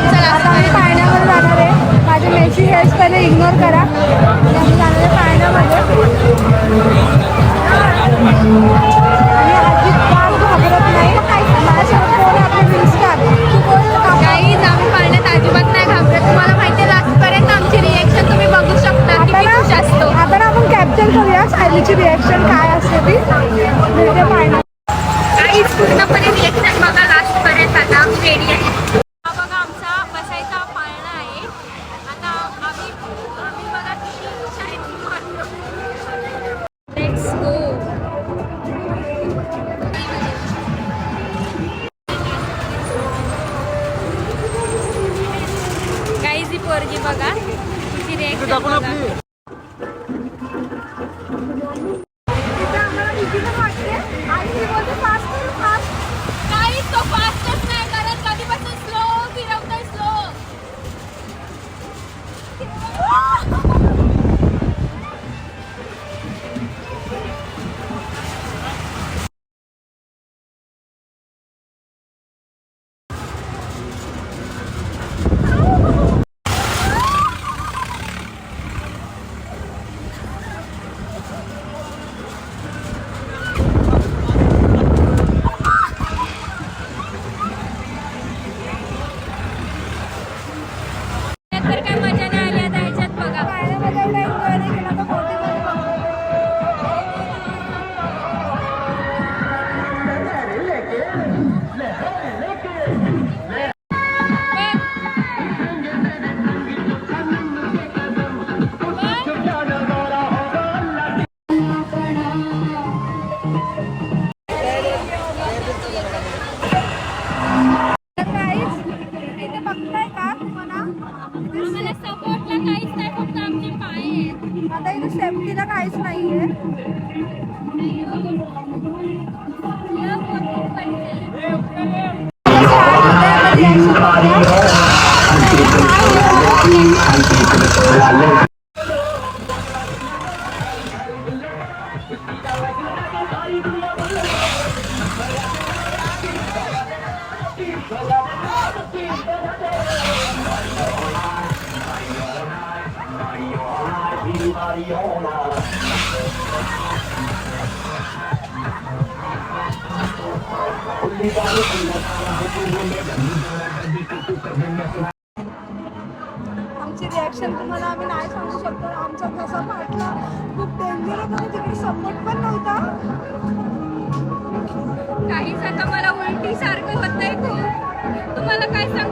आता आम्ही पाण्यामध्ये जाणार आहे. माझे मेसी हेअर्स पहिले इग्नोर करा. आम्ही जाणार आहे पाण्यामध्ये आणि अजिबात घाबरत नाही. माझ्यासोबत कोण आपले रिस्टार काहीच आम्ही पाण्यात अजिबात नाही घाबरत. तुम्हाला माहिती आहे लास्टपर्यंत आमची रिएक्शन तुम्ही बघू शकता किती खुश असतो. आपण कॅप्चर करूया सायलीची रिएक्शन काय असते ती मिळते पाण्यात. काहीच पूर्णपणे रिएक्शन बघा लास्टपर्यंत. आता आम्ही रेडी आहे. हा बघा आमचा बसायचा पाळणा आहे. आता आम्ही बघा किती शाळेत मारतो. Let's go. गाईज ही पोरगी बघा किती रिएक्शन बघा. काहीच तो फास्टच नाही करत. कधीपासून स्लो फिरवतोय स्लो. तर काय मजा नाही आली आता ह्याच्यात बघा. पाण्यामध्ये एवढा एन्जॉय नाही केला तर बोटीमध्ये बघताय का तुम्हाला आम्हाला सपोर्टला काहीच नाही, फक्त आमचे पाय आहेत. आता इथे सेफ्टीला काहीच नाहीये. आमची रिॲक्शन तुम्हाला आम्ही नाही सांगू शकतो. आमचा कसा फाटला खूप डेंजर होता. तिकडे सपोर्ट पण नव्हता. काहीच आता मला उलटी सारखं होतंय खूप. तुम्हाला काय सांग